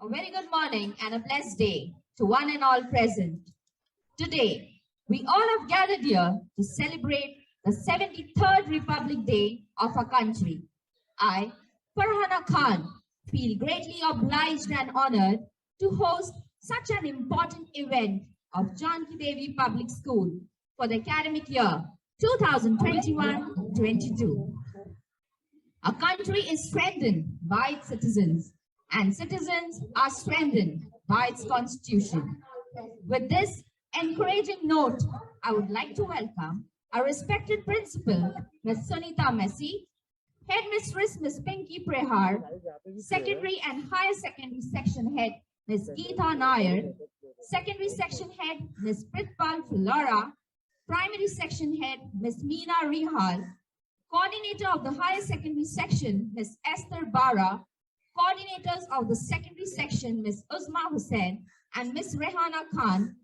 A very good morning and a blessed day to one and all present. Today, we all have gathered here to celebrate the 73rd Republic Day of our country. I, Farhana Khan, feel greatly obliged and honored to host such an important event of Janki Devi Public School for the academic year 2021-22. Our country is strengthened by its citizens, and citizens are strengthened by its constitution. With this encouraging note, I would like to welcome our respected principal, Ms. Sunita Messi, Headmistress Ms. Pinky Prehar, Secondary and Higher Secondary Section Head Ms. Geeta Nair, Secondary Section Head Ms. Pritpal Fulara, Primary Section Head Ms. Meena Rihal, Coordinator of the Higher Secondary Section Ms. Esther Bara, Coordinators of the Secondary Section Ms. Uzma Hussain and Ms. Rehana Khan,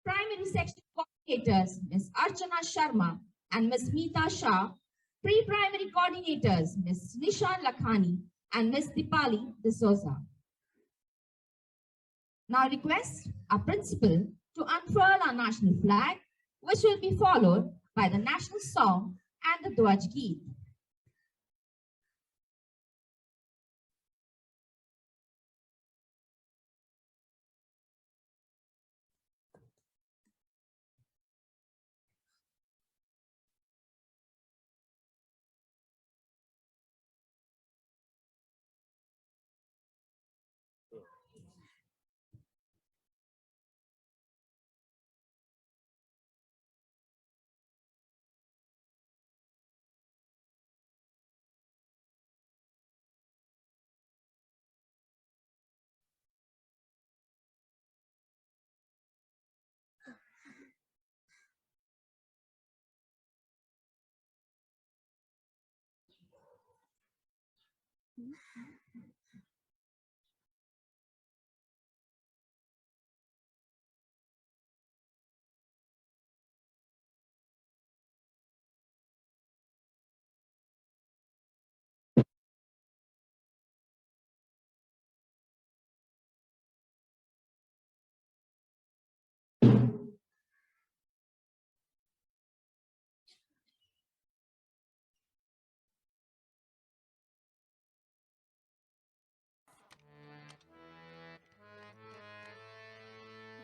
Primary Section Coordinators Ms. Archana Sharma and Ms. Meeta Shah, Pre-Primary Coordinators Ms. Nishan Lakhani and Ms. Dipali D'Souza. Now I request our principal to unfurl our national flag, which will be followed by the national song and the Dwaj Geet.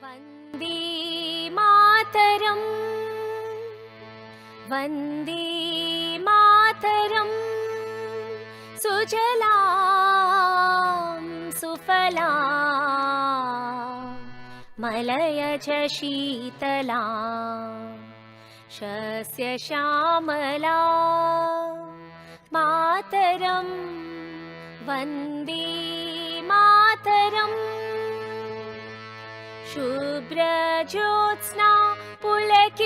Vande Mataram Vande Mataram सुजलां सुफलां मलयज शीतलां शस्यश्यामला मातरं वन्दे मातरम् शुभ्रज्योत्स्ना पुलकितयामिनी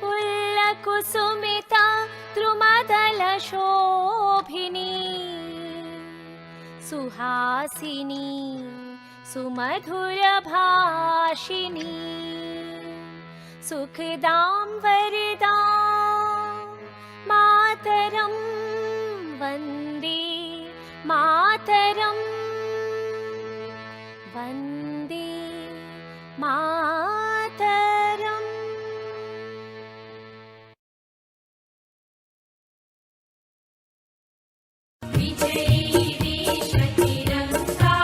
पुल्लकुसुमिता द्रुमदलशोभिनी सुहासिनी सुमधुरभाषिणी सुखदां वरदां मातरं वन्दे मातरम् वन्दे मातरम्। विजयी विश्वतिरङ्गा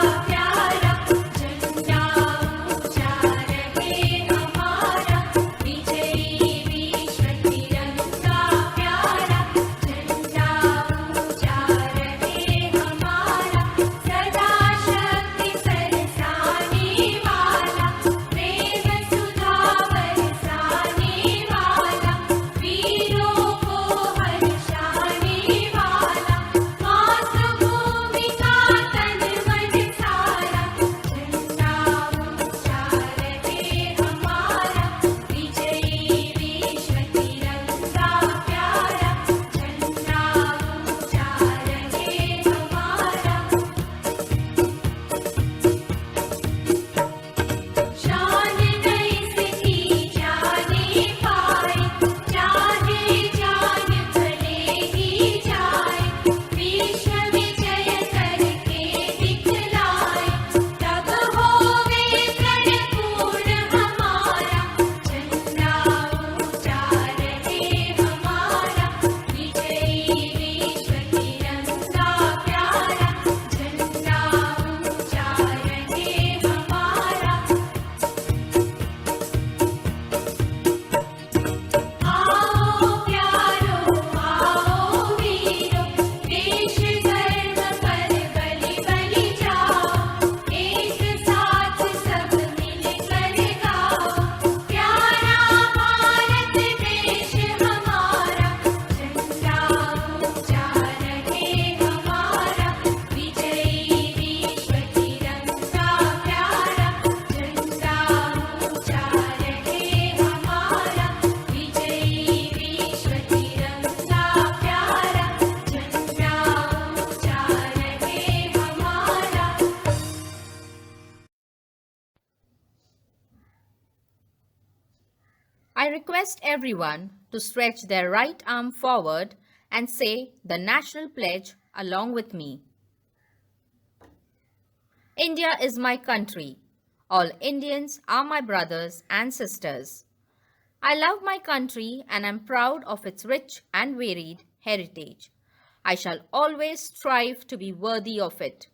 request everyone to stretch their right arm forward and say the national pledge along with me. India is my country. All Indians are my brothers and sisters. I love my country and am proud of its rich and varied heritage. I shall always strive to be worthy of it.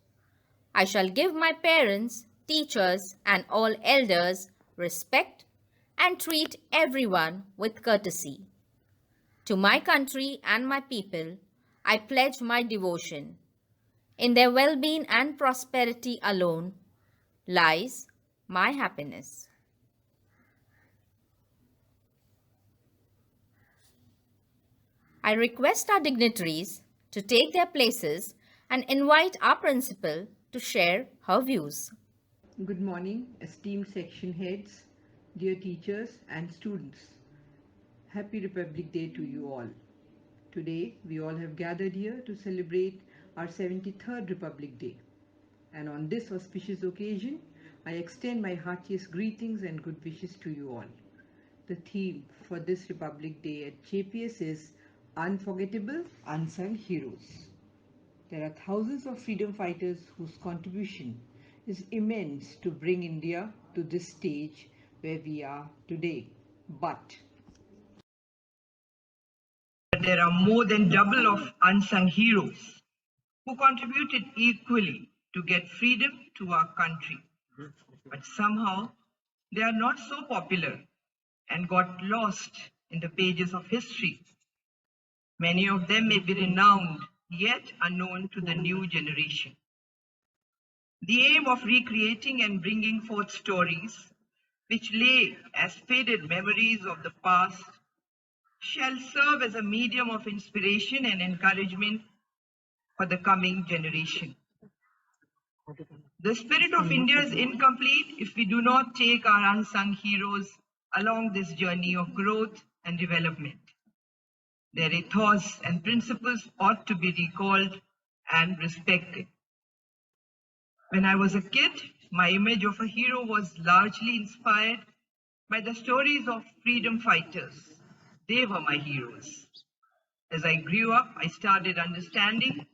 I shall give my parents, teachers, and all elders respect and treat everyone with courtesy. To my country and my people, I pledge my devotion. In their well-being and prosperity alone lies my happiness. I request our dignitaries to take their places and invite our principal to share her views. Good morning, esteemed section heads, dear teachers and students. Happy Republic Day to you all. Today, we all have gathered here to celebrate our 73rd Republic Day. And on this auspicious occasion, I extend my heartiest greetings and good wishes to you all. The theme for this Republic Day at JPS is Unforgettable Unsung Heroes. There are thousands of freedom fighters whose contribution is immense to bring India to this stage where we are today. But there are more than double of unsung heroes who contributed equally to get freedom to our country. But somehow they are not so popular and got lost in the pages of history. Many of them may be renowned, yet unknown to the new generation. The aim of recreating and bringing forth stories which lay as faded memories of the past shall serve as a medium of inspiration and encouragement for the coming generation. The spirit of India is incomplete if we do not take our unsung heroes along this journey of growth and development. Their ethos and principles ought to be recalled and respected. When I was a kid, my image of a hero was largely inspired by the stories of freedom fighters. They were my heroes. As I grew up, I started understanding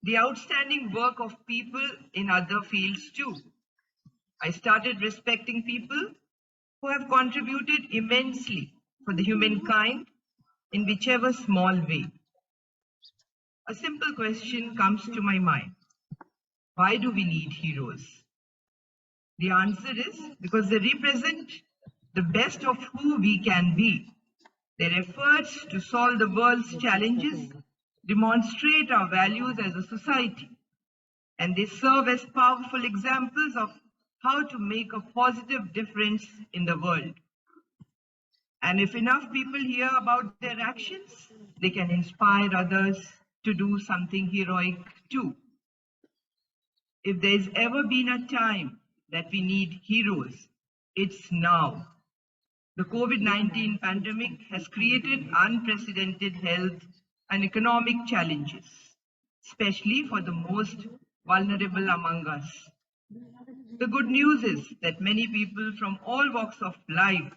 the outstanding work of people in other fields too. I started respecting people who have contributed immensely for the humankind in whichever small way. A simple question comes to my mind. Why do we need heroes? The answer is because they represent the best of who we can be. Their efforts to solve the world's challenges demonstrate our values as a society, and they serve as powerful examples of how to make a positive difference in the world. And if enough people hear about their actions, they can inspire others to do something heroic too. If there's ever been a time that we need heroes, it's now. The COVID-19 pandemic has created unprecedented health and economic challenges, especially for the most vulnerable among us. The good news is that many people from all walks of life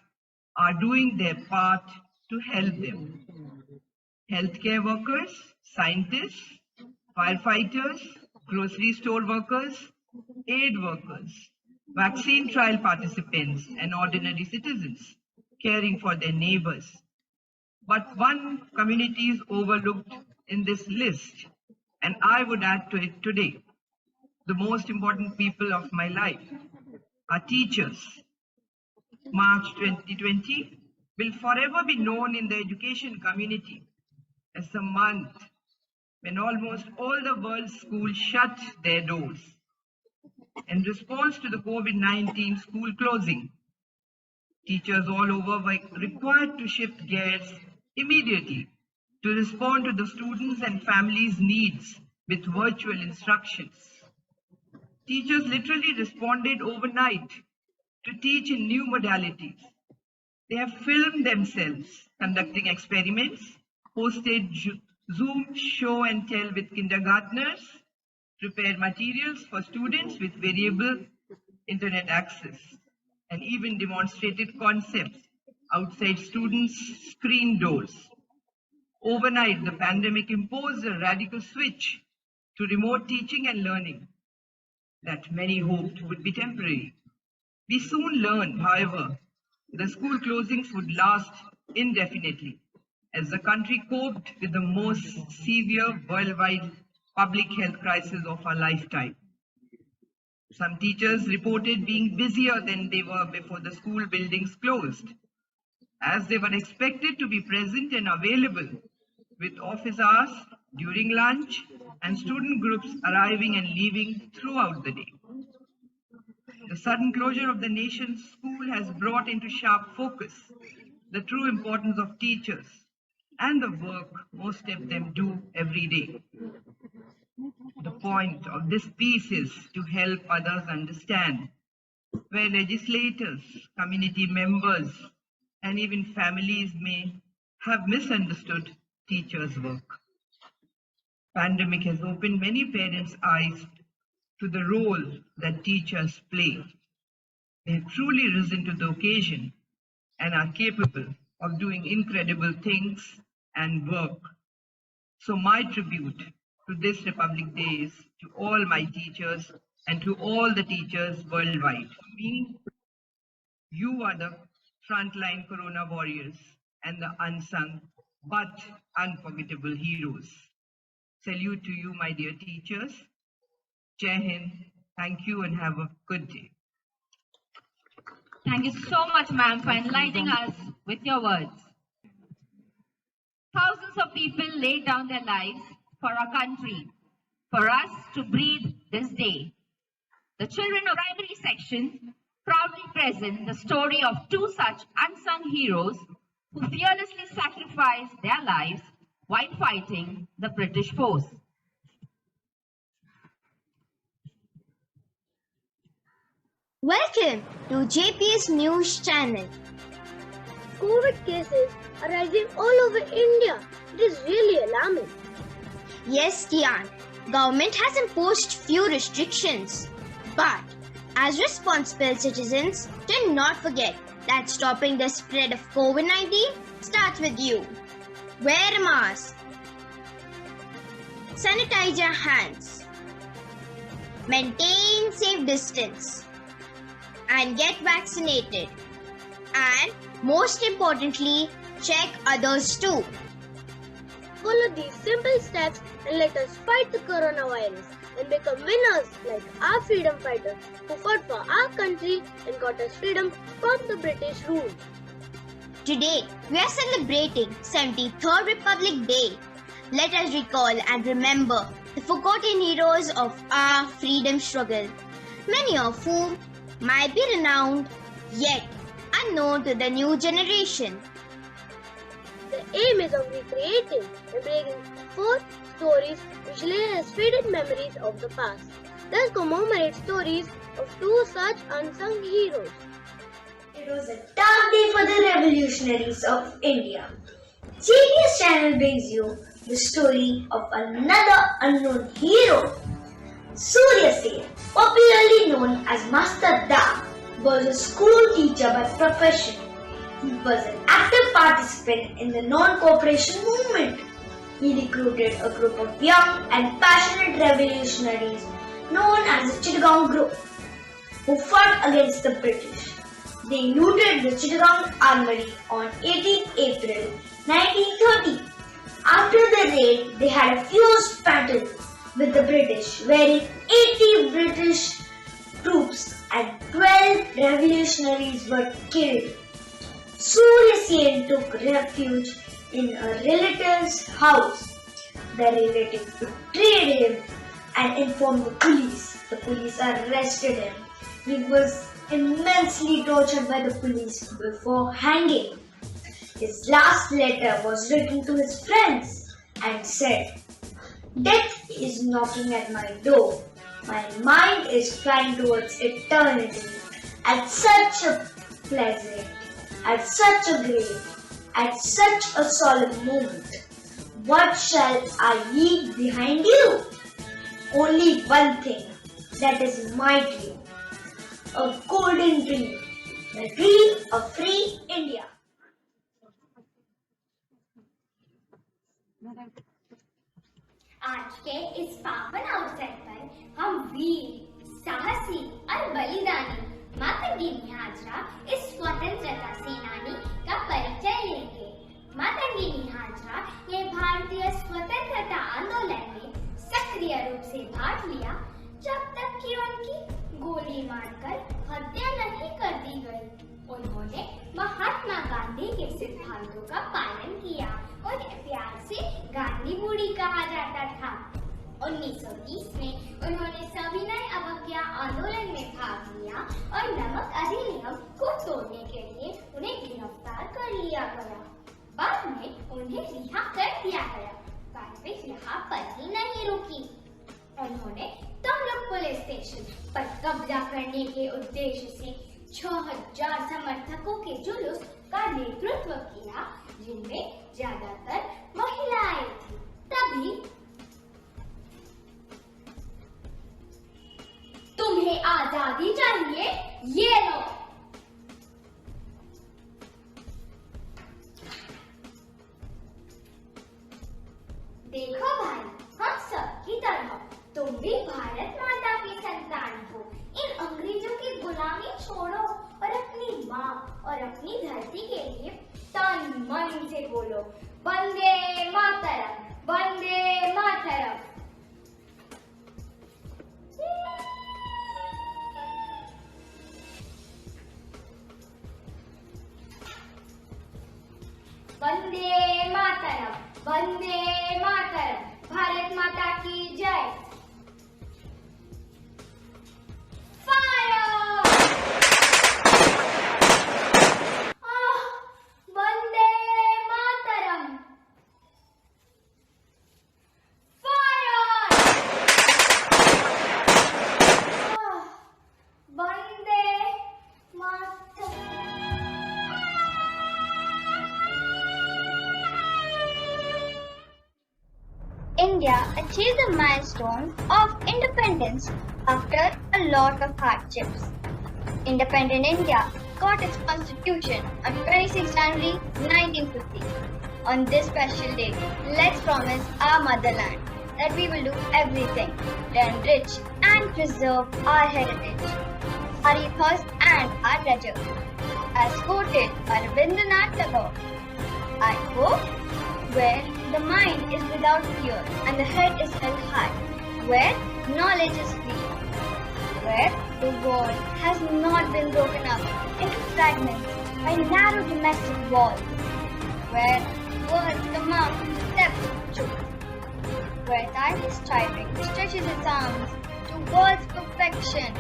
are doing their part to help them. Healthcare workers, scientists, firefighters, grocery store workers, aid workers, vaccine trial participants, and ordinary citizens caring for their neighbors. But one community is overlooked in this list, and I would add to it today. The most important people of my life are teachers. March 2020 will forever be known in the education community as the month when almost all the world's schools shut their doors. In response to the COVID-19 school closing, teachers all over were required to shift gears immediately to respond to the students' and families' needs with virtual instructions. Teachers literally responded overnight to teach in new modalities. They have filmed themselves conducting experiments, hosted Zoom show and tell with kindergartners, prepared materials for students with variable internet access, and even demonstrated concepts outside students' screen doors. Overnight, the pandemic imposed a radical switch to remote teaching and learning that many hoped would be temporary. We soon learned, however, the school closings would last indefinitely as the country coped with the most severe worldwide public health crisis of our lifetime. Some teachers reported being busier than they were before the school buildings closed, as they were expected to be present and available with office hours, during lunch, and student groups arriving and leaving throughout the day. The sudden closure of the nation's school has brought into sharp focus the true importance of teachers and the work most of them do every day. The point of this piece is to help others understand where legislators, community members, and even families may have misunderstood teachers' work. Pandemic has opened many parents' eyes to the role that teachers play. They have truly risen to the occasion and are capable of doing incredible things and work. So my tribute to this Republic Day is to all my teachers and to all the teachers worldwide. For me, you are the frontline corona warriors and the unsung but unforgettable heroes. Salute to you, my dear teachers. Jai Hind. Thank you and have a good day. Thank you so much, ma'am, for enlightening us with your words. Thousands of people laid down their lives for our country, for us to breathe this day. The children of primary section proudly present the story of two such unsung heroes who fearlessly sacrificed their lives while fighting the British force. Welcome to JPS News Channel. COVID cases are rising all over India. It is really alarming. Yes, Kian, government has imposed few restrictions. But as responsible citizens, do not forget that stopping the spread of COVID-19 starts with you. Wear a mask. Sanitize your hands. Maintain safe distance. And get vaccinated. And most importantly, check others too. Follow these simple steps and let us fight the coronavirus and become winners like our freedom fighters who fought for our country and got us freedom from the British rule. Today, we are celebrating 73rd Republic Day. Let us recall and remember the forgotten heroes of our freedom struggle, many of whom might be renowned yet unknown to the new generation. The aim is of recreating and bringing forth stories which lay as faded memories of the past. Thus commemorate stories of two such unsung heroes. It was a dark day for the revolutionaries of India. JPS channel brings you the story of another unknown hero. Surya Sen, popularly known as Master Da, was a school teacher by profession. He was an active participant in the non-cooperation movement. He recruited a group of young and passionate revolutionaries known as the Chittagong Group, who fought against the British. They looted the Chittagong Armory on 18 April 1930. After the raid, they had a fierce battle with the British, wherein 80 British troops and 12 revolutionaries were killed. Surya Sen took refuge in a relative's house. The relative betrayed him and informed the police. The police arrested him. He was immensely tortured by the police before hanging. His last letter was written to his friends and said, "Death is knocking at my door. My mind is flying towards eternity. At such a pleasant, at such a great, at such a solemn moment. What shall I leave behind you? Only one thing, that is my dream. A golden dream, the dream of free India." आज के इस पावन अवसर पर हम वीर, साहसी और बलिदानी माता गिनी हाजरा इस स्वतंत्रता सेनानी का परिचय लेंगे। माता गिनी हाजरा ने भारतीय स्वतंत्रता आंदोलन में सक्रिय रूप से भाग लिया जब तक कि उनकी गोली मारकर हत्या नहीं कर दी गई। उन्होंने महात्मा गांधी के सिद्धांतों का पालन किया और प्यार से गांधी बूढ़ी कहा जाता था। 1930 में उन्होंने सविनय अवज्ञा आंदोलन में भाग लिया और नमक अधिनियम को तोड़ने के लिए उन्हें गिरफ्तार कर लिया गया। बाद में उन्हें रिहा कर दिया गया, पर वे यहाँ पर ही नहीं रुकी। उन्होंने तमलुक पुलिस स्टेशन पर कब्जा करने के उद्देश्य से 6000 समर्थकों के जुलूस का नेतृत्व किया, जिनमें ज्यादातर महिलाएं थी। तभी तुम्हें आजादी चाहिए, ये लो। देखो भाई, हम सब की तरह तुम भी भारत माता की संतान हो। इन अंग्रेजों की गुलामी छोड़ो और अपनी माँ और अपनी धरती के लिए तन मन से बोलो, वंदे मातरम, वंदे मातरम। वंदे मातरम, वंदे मातरम, भारत माता की जय। Vande Mataram, Vande Mataram. India achieved the milestone of independence after a lot of hardships. Independent India got its constitution on 26 January 1950. On this special day, let's promise our motherland that we will do everything to enrich and preserve our heritage, our ethos and our treasure. As quoted by Rabindranath Tagore, I hope where the mind is without fear and the head is held high, where knowledge is free, where the world has not been broken up into fragments by narrow domestic walls, where words come out from the depths of truth, where tireless striving stretches its arms towards perfection,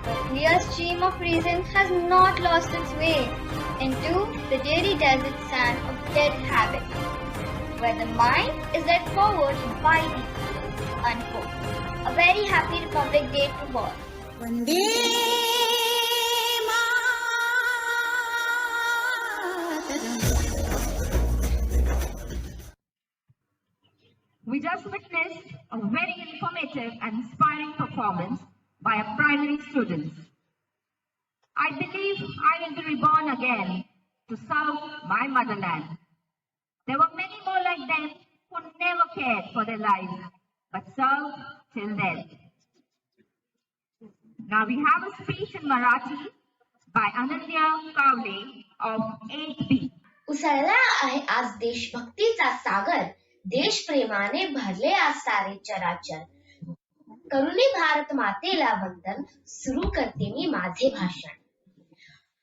the clear stream of reason has not lost its way into the dreary desert sand of dead habit, where the mind is led forward by the unquote. A very happy Republic Day to all. We just witnessed a very informative and inspiring performance by our primary students. I believe I will be reborn again to serve my motherland. There were many more like them who never cared for their lives, but served till death. Now we have a speech in Marathi by Ananya Kavle of 8B. उसळला आहे आज देशभक्तीचा सागर, देशप्रेमाने भरले आज सारे चराचर. करुणी भारत मातेला वंदन, सुरू करते मी माझे भाषण.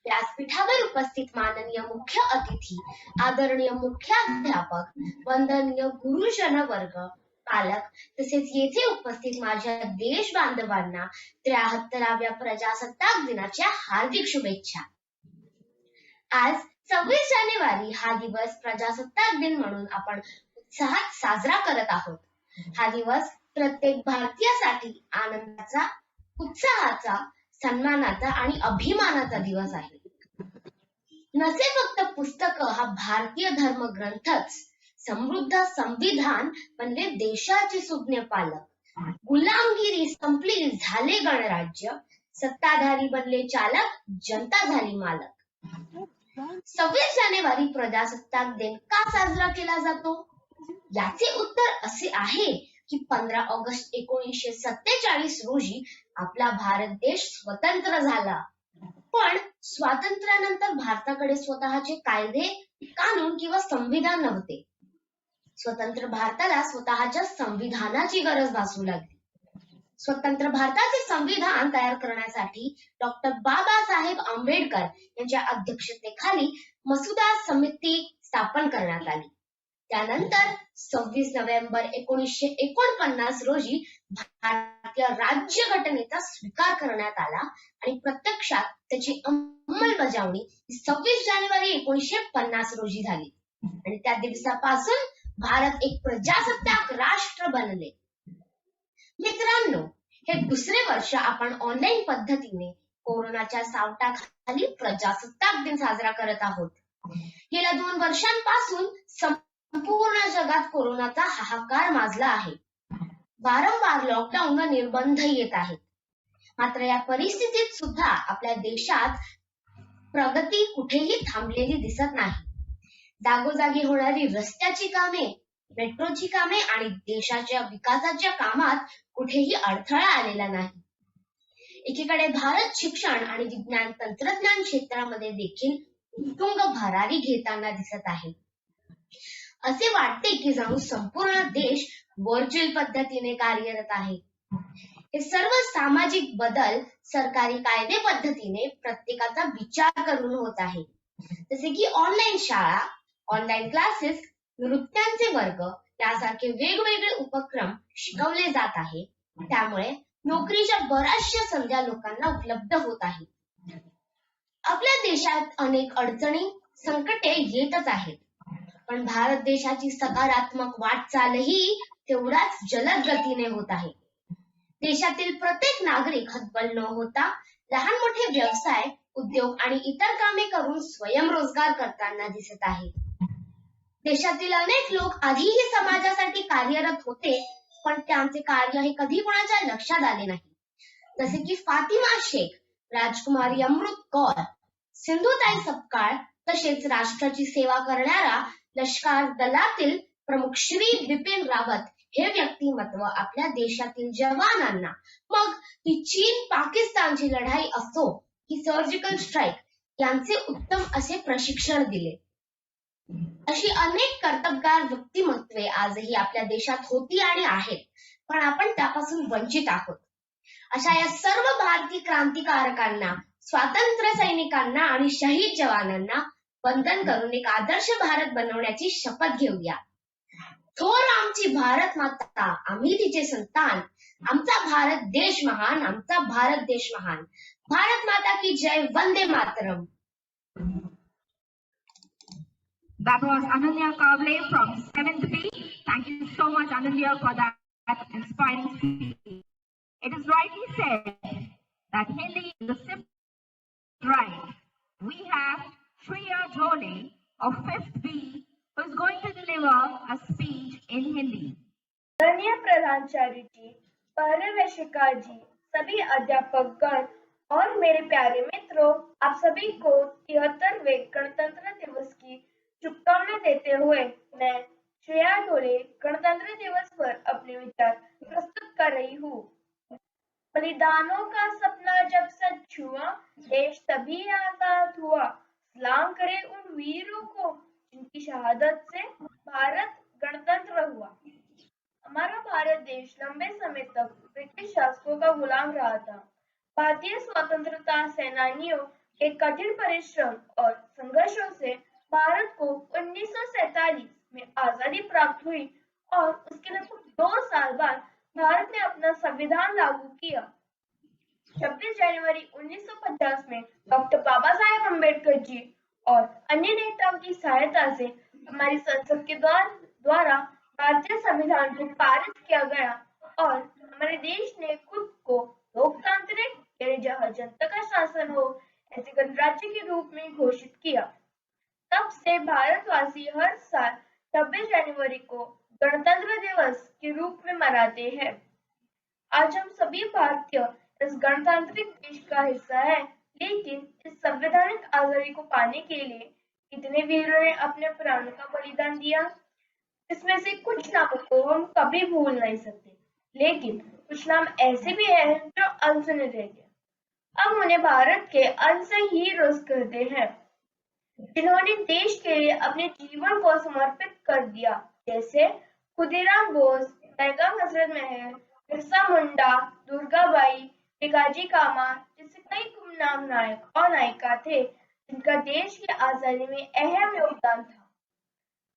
व्यासपीठावर उपस्थित माननीय मुख्य अतिथी, आदरणीय मुख्याध्यापक, वंदनीय गुरुजन वर्ग, पालक तसेच येथे उपस्थित माझ्या देश बांधवांना 73व्या प्रजासत्ताक दिनाच्या हार्दिक शुभेच्छा. आज 26 जानेवारी हा दिवस प्रजासत्ताक दिन म्हणून आपण उत्साहात साजरा करत आहोत. हा दिवस प्रत्येक भारतीयासाठी आनंदाचा, उत्साहाचा, सन्मानाचा आणि अभिमानाचा दिवस आहे. नसे फक्त पुस्तक हा भारतीय धर्मग्रंथच, समृद्ध संविधान बनले देशाचे सुज्ञ पालक, गुलामगिरी संपली झाले गणराज्य, सत्ताधारी बनले चालक, जनता झाली मालक. 26 जानेवारी प्रजासत्ताक दिन का साजरा केला जातो? याचे उत्तर असे आहे की 15 ऑगस्ट 1947 रोजी आपला भारत देश स्वतंत्र झाला. पण स्वातंत्र्यानंतर भारताकडे स्वतःचे कायदे, कानून किंवा संविधान नव्हते. स्वतंत्र भारताला स्वतःच्या संविधानाची गरज भासू लागली. स्वतंत्र भारताचे संविधान तयार करण्यासाठी डॉक्टर बाबासाहेब आंबेडकर यांच्या अध्यक्षतेखाली मसुदा समिती स्थापन करण्यात आली. त्यानंतर 26 नोव्हेंबर 1949 रोजी भारतीय राज्यघटनेचा स्वीकार करण्यात आला आणि प्रत्यक्षात त्याची अंमलबजावणी 26 जानेवारी 1950 रोजी झाली आणि त्या दिवसापासून भारत एक प्रजासत्ताक राष्ट्र बनले. मित्रांनो, हे दुसरे वर्ष आपण ऑनलाईन पद्धतीने कोरोनाच्या सावटाखाली प्रजासत्ताक दिन साजरा करत आहोत. गेल्या 2 वर्षांपासून संपूर्ण जगात कोरोनाचा हाहाकार माजला आहे. वारंवार लॉकडाऊन व निर्बंध येत आहेत. मात्र या परिस्थितीत सुद्धा आपल्या देशात प्रगती कुठेही थांबलेली दिसत नाही. जागोजागी होणारी रस्त्याची कामे, मेट्रोची कामे आणि देशाच्या विकासाच्या कामात कुठेही अडथळा आलेला नाही. एकीकडे भारत शिक्षण आणि विज्ञान तंत्रज्ञान क्षेत्रामध्ये देखील उत्तुंग भरारी घेताना दिसत आहे. असे वाटते की जणू संपूर्ण देश व्हर्च्युअल पद्धतीने कार्यरत आहे. हे सर्व सामाजिक बदल सरकारी कायदे पद्धतीने प्रत्येकाचा विचार करून होत आहे. जसे की ऑनलाईन शाळा, ऑनलाईन क्लासेस, नृत्यांचे वर्ग यासारखे वेगवेगळे उपक्रम शिकवले जात आहे. त्यामुळे नोकरीच्या बऱ्याचशा संध्या लोकांना उपलब्ध होत आहेत. आपल्या देशात अनेक अडचणी, संकटे येतच आहेत. पण भारत देशाची सकारात्मक वाटचालही तेवढाच जलद गतीने होत आहे. देशातील प्रत्येक नागरिक हतबल न होता लहान मोठे व्यवसाय, उद्योग आणि इतर कामे करून स्वयंरोजगार करताना दिसत आहे. देशातील अनेक लोक आधीही समाजासाठी कार्यरत होते, पण त्यांचे कार्य हे कधी कोणाच्या लक्षात आले नाही. जसे की फातिमा शेख, राजकुमारी अमृत कौर, सिंधुताई सपकाळ, तसेच राष्ट्राची सेवा करणारा लष्कर दलातील प्रमुख श्री बिपिन रावत हे व्यक्तिमत्व आपल्या देशातील जवानांना, मग ती चीन पाकिस्तानची लढाई असो की सर्जिकल स्ट्राईक, यांचे उत्तम असे प्रशिक्षण दिले. अशी अनेक कर्तबगार व्यक्तिमत्वे आजही आपल्या देशात होती आणि आहेत, पण आपण त्यापासून वंचित आहोत. अशा या सर्व भारतीय क्रांतिकारकांना, स्वातंत्र्य सैनिकांना आणि शहीद जवानांना वंदन करून एक आदर्श भारत बनवण्याची शपथ घेऊया. थोर आमची भारत माता, आम्ही तिचे संतान. आमचा भारत देश महान, आमचा भारत देश महान. भारत माता की जय. Vande Mataram. That was Ananya Kavle from 7th B. Thank you so much, Ananya, for that inspiring speech. It is rightly said that Hindi is the simple right. We have Shreya Jole of 5th B who is going to deliver a speech in Hindi. माननीय प्रधानाचार्य जी, पर्यवेक्षिका जी, सभी अध्यापकगण और मेरे प्यारे मित्रों, आप सभी को 73वें गणतंत्र दिवस की शुभकामनाएं देते हुए मैं श्रेया डोले गणतंत्र दिवस पर अपने विचार प्रस्तुत कर रही हूँ। बलिदानों का सपना जब सच हुआ, देश तभी आजाद हुआ। सलाम करे उन वीरों को जिनकी शहादत से भारत गणतंत्र हुआ। हमारा भारत देश लंबे समय तक ब्रिटिश शासकों का गुलाम रहा था। भारतीय स्वतंत्रता सेनानियों के कठिन परिश्रम और संघर्षों से भारत को 1947 में आजादी प्राप्त हुई और उसके लगभग 2 साल बाद भारत ने अपना संविधान लागू किया। 26 जनवरी 1950 में डॉक्टर बाबा साहेब अम्बेडकर जी और अन्य नेताओं की सहायता से हमारी संसद के द्वारा भारतीय संविधान को पारित किया गया और हमारे देश ने खुद को लोकतांत्रिक यानी जहाँ जनता का शासन हो ऐसे गणराज्य के रूप में घोषित किया। तब से भारतवासी हर साल 26 जनवरी को गणतंत्र दिवस के रूप में मनाते हैं। आज हम सभी भारतीय इस गणतांत्रिक देश का हिस्सा है, लेकिन इस संवैधानिक आजादी को पाने के लिए कितने वीरों ने अपने प्राणों का बलिदान दिया। इसमें से कुछ नामों को हम कभी भूल नहीं सकते, लेकिन कुछ नाम ऐसे भी हैं जो अनसुने रह गए। हम उन्हें भारत के अनसंग हीरोज कहते हैं, जिन्होंने देश के लिए अपने जीवन को समर्पित कर दिया, जैसे खुदीराम बोस, बेगम हजरत महल, बिरसा मुंडा, दुर्गाबाई, भिकाजी कामा जैसे कई गुमनाम नायक और नायिका थे, जिनका देश की आजादी में अहम योगदान था।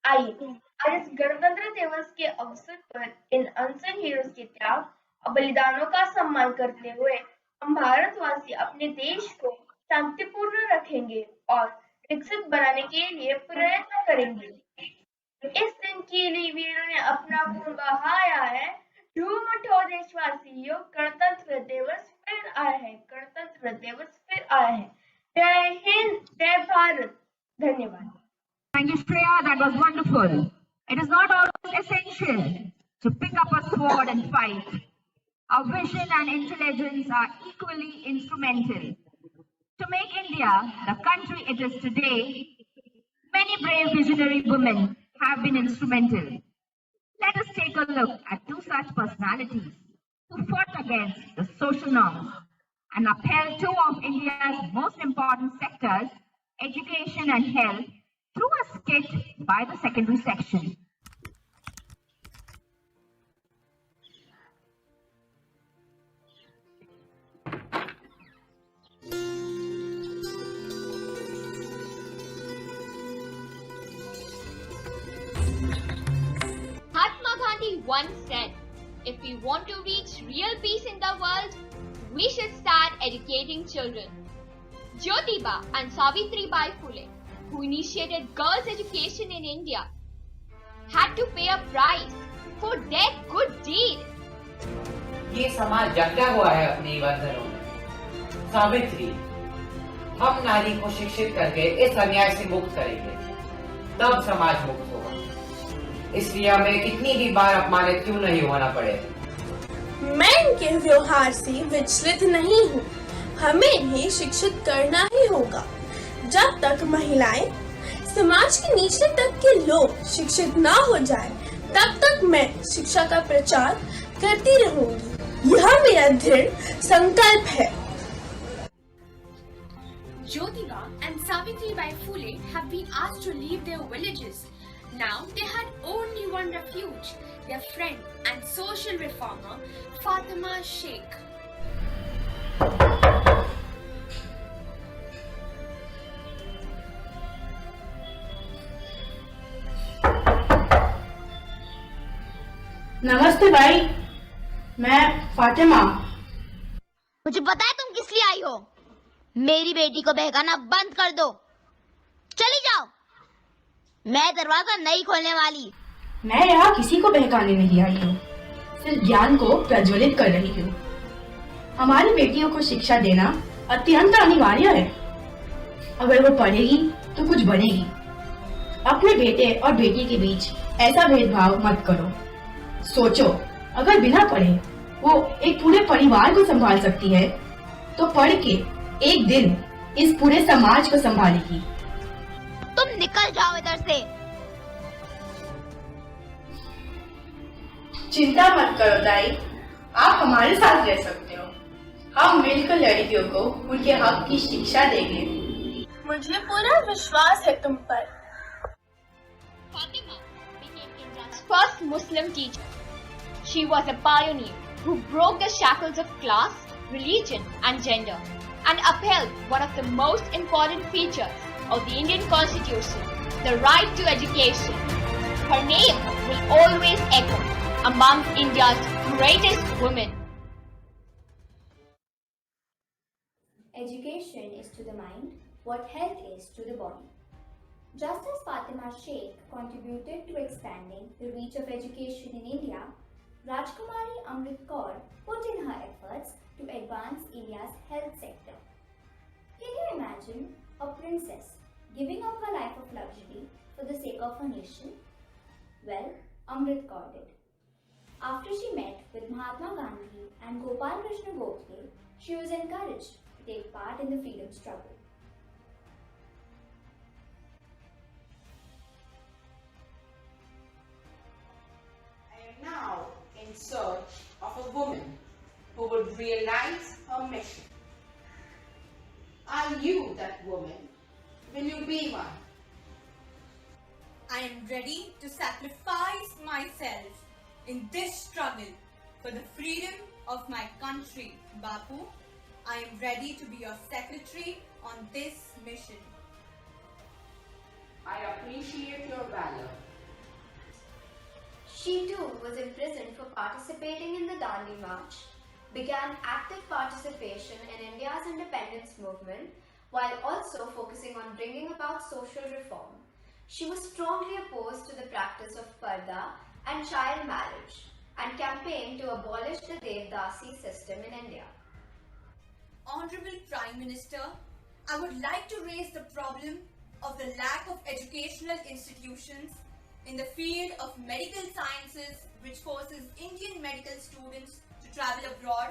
आइए आज इस गणतंत्र दिवस के अवसर पर इन अनसंग हीरोज के त्याग और बलिदानों का सम्मान करते हुए हम भारतवासी अपने देश को शांतिपूर्ण रखेंगे और विकसित बनाने के लिए प्रयत्न करेंगे। इस दिन के लिए वीरों ने अपना खून बहाया है। झूम उठो देशवासियों, गणतंत्र दिवस फिर आया है, गणतंत्र दिवस फिर आया है। जय हिंद, जय भारत। धन्यवाद। Thank you, Shreya. That was wonderful. It is not always essential to pick up a sword and fight. Our vision and intelligence are equally instrumental. To make India the country it is today, many brave visionary women have been instrumental. Let us take a look at two such personalities who fought against the social norms and upheld two of India's most important sectors, education and health, through a skit by the secondary section. Mahatma Gandhi once said, if we want to reach real peace in the world, we should start educating children. Jyotiba and Savitribai Phule, who initiated girls' education in India, had to pay a price for their good deed. ये समाज जगा हुआ है अपनी बंधनों में। सावित्री, हम नारी को शिक्षित करके इस अन्याय से मुक्त करेंगे, तब समाज मुक्त होगा। इसलिए हमें कितनी भी बार अपमानित क्यों नहीं होना पड़े। मैं इनके व्यवहार से विचलित नहीं हूँ। हमें इन्हें शिक्षित करना ही होगा। जब तक महिलाएं, समाज के निचले तक के लोग शिक्षित ना हो जाए, तब तक मैं शिक्षा का प्रचार करती रहूंगी। यह मेरा दृढ़ संकल्प है। Jyotiba and Savitribai Phule have been asked to leave their villages. Now they had only one refuge, their friend and social reformer Fatima Sheikh. नमस्ते भाई, मैं फातिमा। मुझे पता है तुम किस लिए आई हो। मेरी बेटी को बहकाना बंद कर दो, चली जाओ। मैं दरवाजा नहीं खोलने वाली। मैं यहाँ किसी को बहकाने नहीं आई हूँ, सिर्फ ज्ञान को प्रज्वलित कर रही हूँ। हमारी बेटियों को शिक्षा देना अत्यंत अनिवार्य है। अगर वो पढ़ेगी तो कुछ बनेगी। अपने बेटे और बेटी के बीच ऐसा भेदभाव मत करो। सोचो, अगर बिना पढ़े वो एक पूरे परिवार को संभाल सकती है, तो पढ़ के एक दिन इस पूरे समाज को संभालेगी। तुम निकल जाओ इधर से। चिंता मत करो दाई, आप हमारे साथ रह सकते हो। हम मिलकर लड़कियों को उनके हक की शिक्षा देंगे। मुझे पूरा विश्वास है तुम पर। Fatima became India's first Muslim teacher. She was a pioneer who broke the shackles of class, religion and gender and upheld one of the most important features of the Indian Constitution, the right to education. Her name will always echo among India's greatest women. Education is to the mind what health is to the body. Just as Fatima Sheikh contributed to expanding the reach of education in India, Rajkumari Amrit Kaur put in her efforts to advance India's health sector. Can you imagine a princess giving up her life of luxury for the sake of her nation? Well, Amrit Kaur did. After she met with Mahatma Gandhi and Gopal Krishna Gokhale, she was encouraged to take part in the freedom struggle. would realize her mission. Are you that woman? Will you be one? I am ready to sacrifice myself in this struggle for the freedom of my country, Bapu. I am ready to be your secretary on this mission. I appreciate your valor. She too was imprisoned for participating in the Dandi March, began active participation in India's independence movement while also focusing on bringing about social reform. She was strongly opposed to the practice of parda and child marriage and campaigned to abolish the Devdasi system in India. Honorable Prime Minister, I would like to raise the problem of the lack of educational institutions in the field of medical sciences, which forces Indian medical students to travel abroad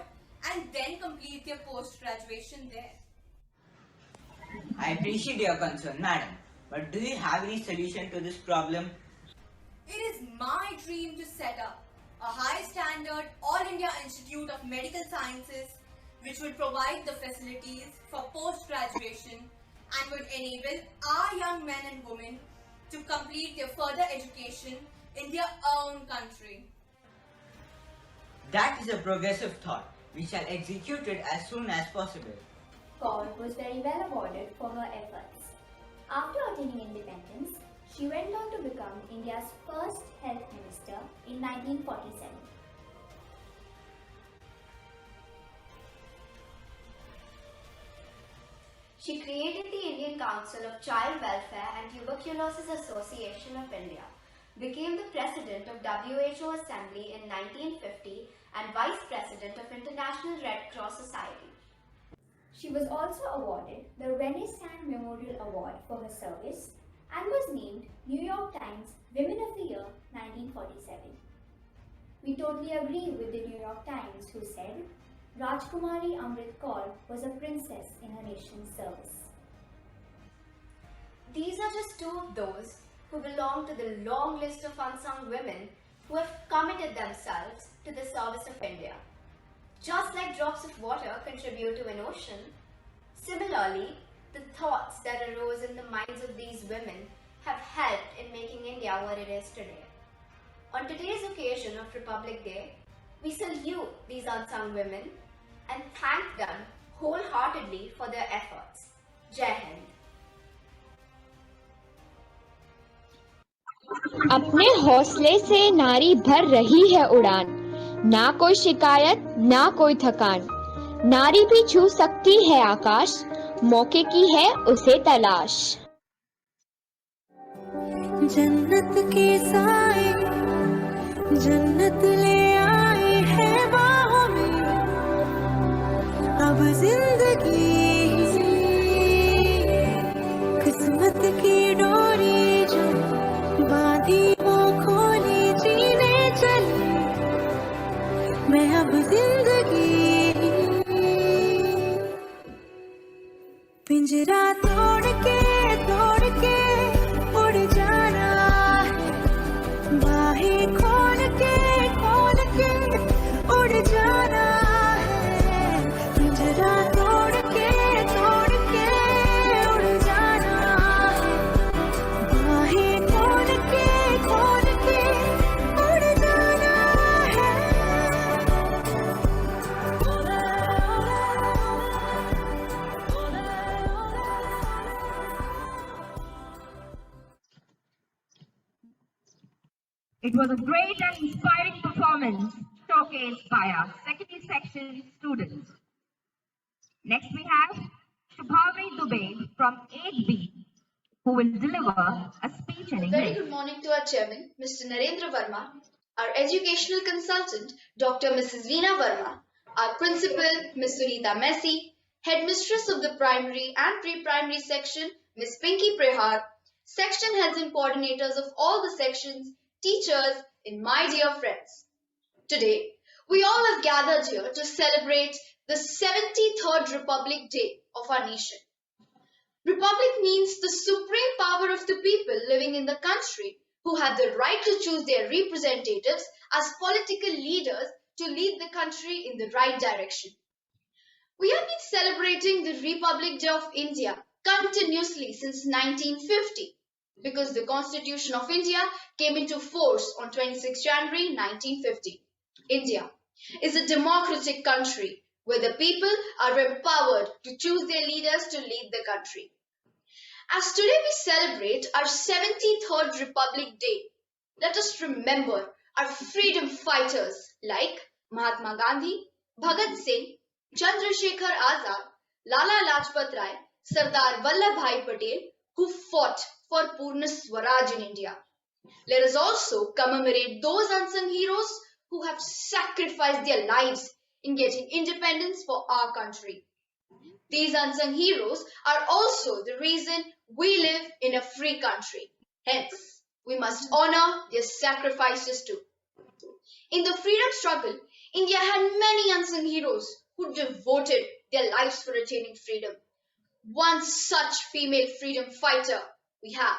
and then complete their post-graduation there. I appreciate your concern, madam, but do you have any solution to this problem? It is my dream to set up a high-standard All-India Institute of Medical Sciences which would provide the facilities for post-graduation and would enable our young men and women to complete their further education in their own country. That is a progressive thought. We shall execute it as soon as possible. Kaur was very well awarded for her efforts. After attaining independence, she went on to become India's first health minister in 1947. She created the Indian Council of Child Welfare and Tuberculosis Association of India, became the president of WHO Assembly in 1950 and vice president of International Red Cross Society. She was also awarded the Renaissance Memorial Award for her service and was named New York Times Women of the Year 1947. We totally agree with the New York Times, who said, Rajkumari Amrit Kaur was a princess in her nation's service. These are just two of those who belong to the long list of unsung women who have committed themselves to the service of India. Just like drops of water contribute to an ocean, similarly, the thoughts that arose in the minds of these women have helped in making India what it is today. On today's occasion of Republic Day, we salute these unsung women and thank them wholeheartedly for their efforts. Jai Hind. अपने हौसले से नारी भर रही है उड़ान, ना कोई शिकायत ना कोई थकान, नारी भी छू सकती है आकाश, मौके की है उसे तलाश। जन्नत के साए जन्नत ले आए हैं बाहों में, अब जिंदगी किस्मत की डोरी जो बांधी वो खोली जीने चली, मैं अब जिंदगी पिंजरा तोड़ के उड़ जाना, बाहें खोल के उड़ जाना है, पिंजरा तोड़ के उड़ जाना है, बाहें खोल के उड़ जाना है। It was a great and inspiring performance showcased by our secondary section students. Next we have Shubhavni Dubey from 8B, who will deliver a speech in English. Very good morning to our chairman, Mr. Narendra Verma, our educational consultant, Dr. Mrs. Veena Verma, our principal, Ms. Sunita Messi, headmistress of the primary and pre-primary section, Ms. Pinky Prehar, section heads and coordinators of all the sections, teachers, and my dear friends. Today, we all have gathered here to celebrate the 73rd Republic Day of our nation. Republic means the supreme power of the people living in the country who have the right to choose their representatives as political leaders to lead the country in the right direction. We have been celebrating the Republic Day of India continuously since 1950 because the Constitution of India came into force on 26 January 1950. India is a democratic country where the people are empowered to choose their leaders to lead the country. As today we celebrate our 73rd Republic Day, let us remember our freedom fighters like Mahatma Gandhi, Bhagat Singh, Chandrasekhar Azad, Lala Lajpat Rai, Sardar Vallabhbhai Patel, who fought for Purna Swaraj in India. Let us also commemorate those unsung heroes who have sacrificed their lives in getting independence for our country. These unsung heroes are also the reason we live in a free country. Hence, we must honor their sacrifices too. In the freedom struggle, India had many unsung heroes who devoted their lives for attaining freedom. One such female freedom fighter we have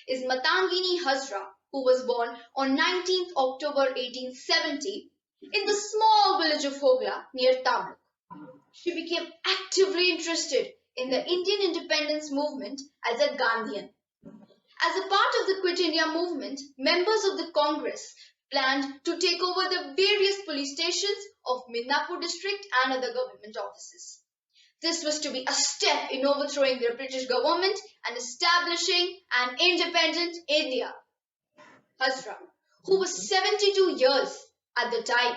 is Matangini Hazra, who was born on 19th October 1870 in the small village of Hogla near Tamluk. She became actively interested in the Indian independence movement as a Gandhian. As a part of the Quit India movement, members of the Congress planned to take over the various police stations of Midnapur district and other government offices. This was to be a step in overthrowing the British government and establishing an independent India. Hazra, who was 72 years at the time,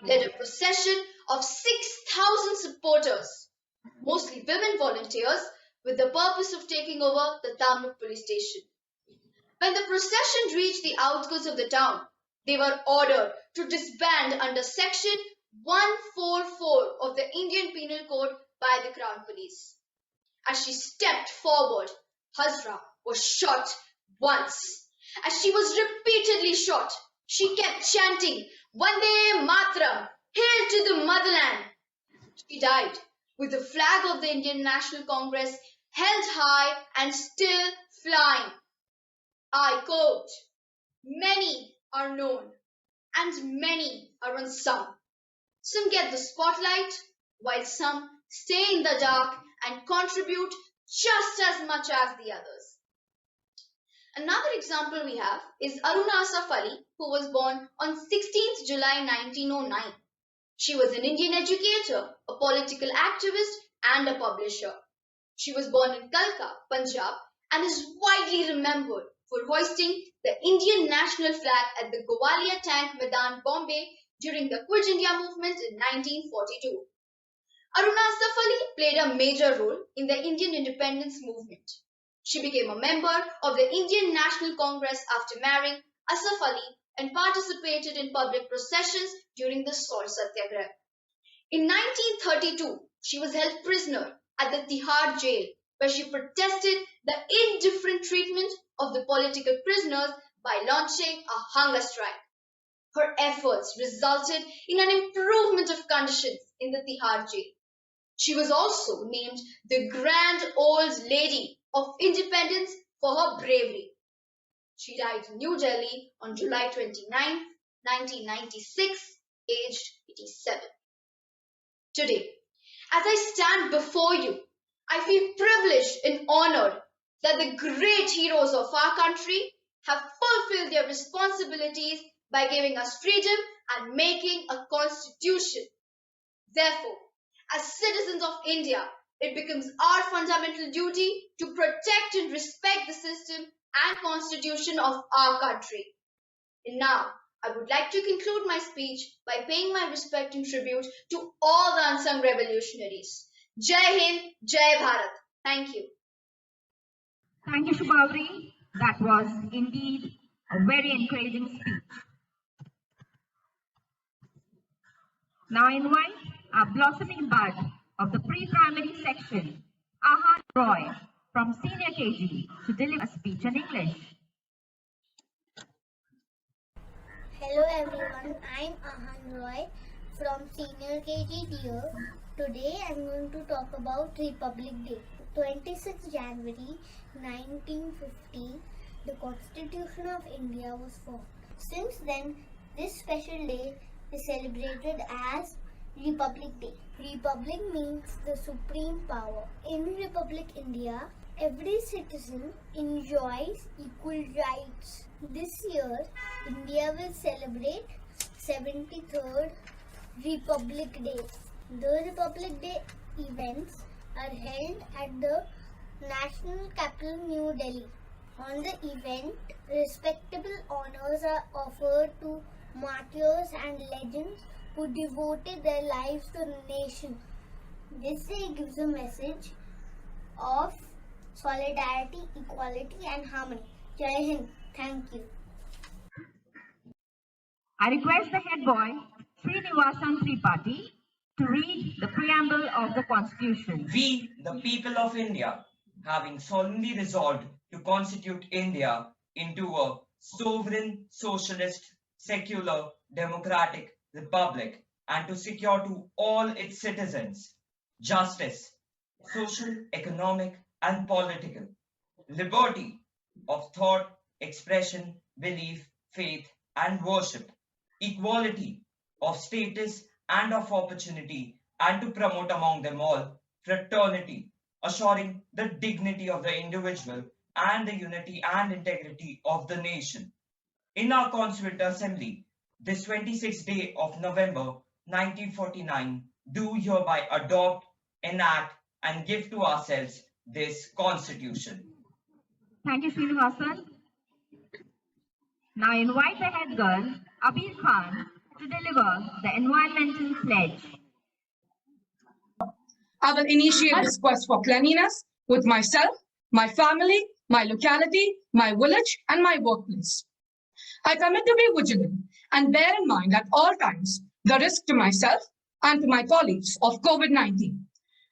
led a procession of 6,000 supporters, mostly women volunteers, with the purpose of taking over the Tamluk police station. When the procession reached the outskirts of the town, they were ordered to disband under section 144 of the Indian Penal Code by the Crown Police. As she stepped forward, Hazra was shot once. As she was repeatedly shot, she kept chanting, "Vande Mataram, hail to the motherland." She died with the flag of the Indian National Congress held high and still flying. I quote, "Many are known and many are unsung. Some get the spotlight while some stay in the dark and contribute just as much as the others." Another example we have is Aruna Asaf Ali, who was born on 16th July 1909. She was an Indian educator, a political activist and a publisher. She was born in Kalka, Punjab and is widely remembered for hoisting the Indian national flag at the Gowalia Tank Maidan, Bombay during the Quit India movement in 1942. Aruna Asaf Ali played a major role in the Indian independence movement. She became a member of the Indian National Congress after marrying Asaf Ali and participated in public processions during the Salt Satyagraha. In 1932, she was held prisoner at the Tihar jail, where she protested the indifferent treatment of the political prisoners by launching a hunger strike. Her efforts resulted in an improvement of conditions in the Tihar jail. She was also named the Grand Old Lady of Independence for her bravery. She died in New Delhi on July 29, 1996, aged 87. Today, as I stand before you, I feel privileged and honored that the great heroes of our country have fulfilled their responsibilities by giving us freedom and making a constitution. Therefore, as citizens of India, it becomes our fundamental duty to protect and respect the system and constitution of our country. And now, I would like to conclude my speech by paying my respect and tribute to all the unsung revolutionaries. Jai Hind, Jai Bharat. Thank you. Thank you, Shubhavri. That was indeed a very encouraging speech. Now I invite our blossoming bud of the pre-primary section, Ahan Roy, from Senior KG, to deliver a speech in English. Hello everyone, I'm Ahan Roy from Senior KG Dear. Today I'm going to talk about Republic Day. 26 January 1950, the Constitution of India was formed. Since then, this special day is celebrated as Republic Day. Republic means the supreme power. In Republic India, every citizen enjoys equal rights. This year, India will celebrate 73rd Republic Day. The Republic Day events are held at the National Capital, New Delhi. On the event, respectable honors are offered to martyrs and legends who devoted their lives to the nation. This day gives a message of solidarity, equality and harmony. Jai Hind. Thank you. I request the head boy, Srinivasan Tripathi, to read the preamble of the Constitution. We, the people of India, having solemnly resolved to constitute India into a sovereign, socialist, secular, democratic republic and to secure to all its citizens justice, social, economic and political, liberty of thought, expression, belief, faith and worship, equality of status and of opportunity, and to promote among them all fraternity, assuring the dignity of the individual and the unity and integrity of the nation. In our Constituent Assembly, this 26th day of November 1949, do hereby adopt, enact and give to ourselves this Constitution. Thank you, Srinivasan. Now I invite the head girl, Abir Khan, to deliver the environmental pledge. I will initiate this quest for cleanliness with myself, my family, my locality, my village, and my workplace. I commit to be vigilant and bear in mind at all times the risk to myself and to my colleagues of COVID-19.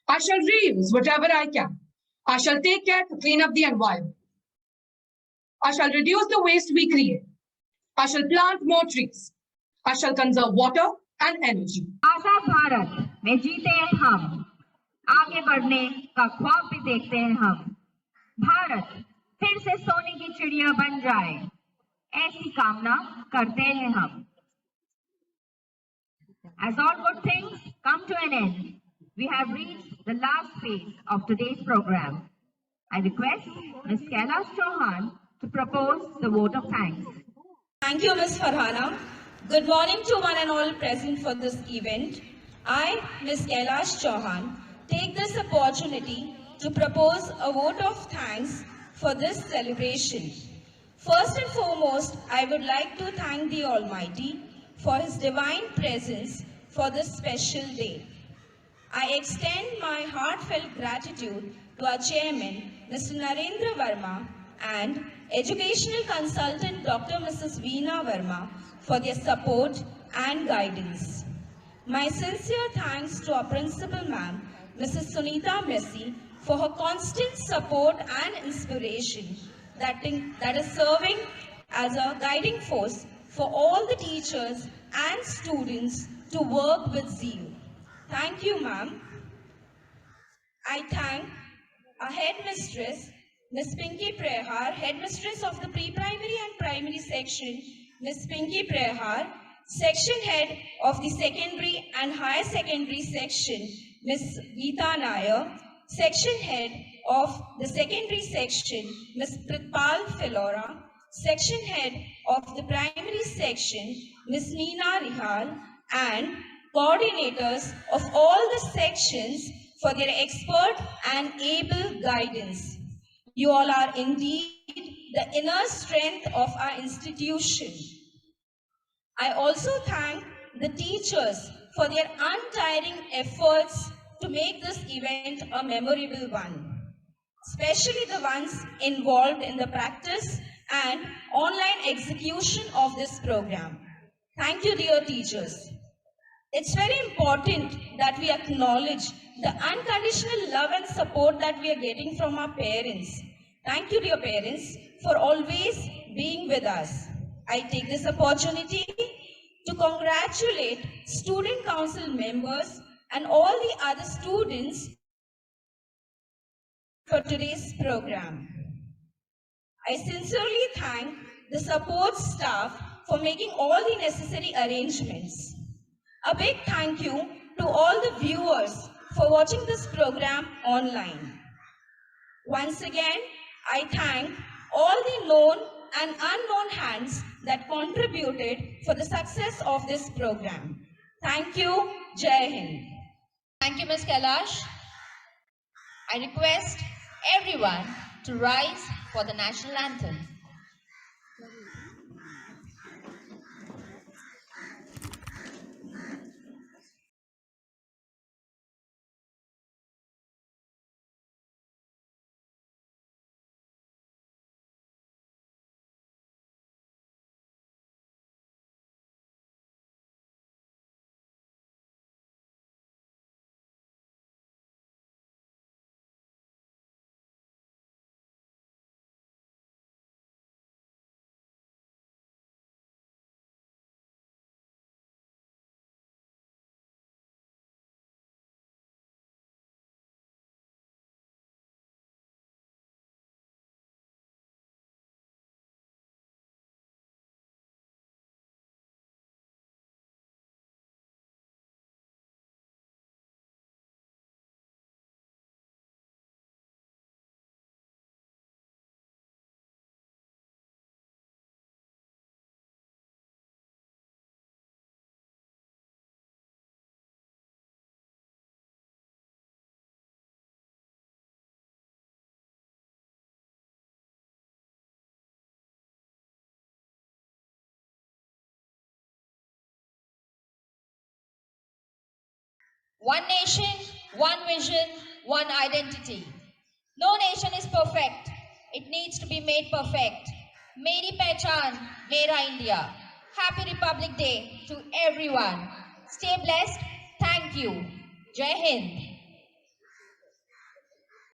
I shall reuse whatever I can. I shall take care to clean up the environment. I shall reduce the waste we create. I shall plant more trees. I shall conserve water and energy. आजाद भारत में जीते हैं हम, आगे बढ़ने का ख्वाब भी देखते हैं हम। भारत फिर से सोने की चिड़िया बन जाए, ऐसी कामना करते हैं हम। As all good things come to an end, we have reached the last phase of today's program. I request Ms. Kailash Chauhan to propose the vote of thanks. Thank you, Ms. Farhana. Good morning to one and all present for this event. I, Ms. Kailash Chauhan, take this opportunity to propose a vote of thanks for this celebration. First and foremost, I would like to thank the Almighty for His divine presence for this special day. I extend my heartfelt gratitude to our chairman, Mr. Narendra Verma, and educational consultant Dr. Mrs. Veena Verma for their support and guidance. My sincere thanks to our principal ma'am, Mrs. Sunita Messi, for her constant support and inspiration that is serving as a guiding force for all the teachers and students to work with zeal. Thank you, ma'am. I thank our headmistress, Ms. Pinky Prehar, headmistress of the pre-primary and primary section, Ms. Pinky Prehar, section head of the secondary and higher secondary section, Ms. Geeta Nair, section head of the secondary section, Ms. Pritpal Filora, section head of the primary section, Ms. Neena Rihal, and coordinators of all the sections for their expert and able guidance. You all are indeed the inner strength of our institution. I also thank the teachers for their untiring efforts to make this event a memorable one, especially the ones involved in the practice and online execution of this program. Thank you, dear teachers. It's very important that we acknowledge the unconditional love and support that we are getting from our parents. Thank you, dear parents, for always being with us. I take this opportunity to congratulate student council members and all the other students for today's program. I sincerely thank the support staff for making all the necessary arrangements. A big thank you to all the viewers for watching this program online. Once again, I thank all the known and unknown hands that contributed for the success of this program. Thank you. Jai Hind. Thank you, Ms. Kailash. I request everyone to rise for the national anthem. One nation, one vision, one identity. No nation is perfect. It needs to be made perfect. Meri Pehchan, Mera India. Happy Republic Day to everyone. Stay blessed. Thank you. Jai Hind.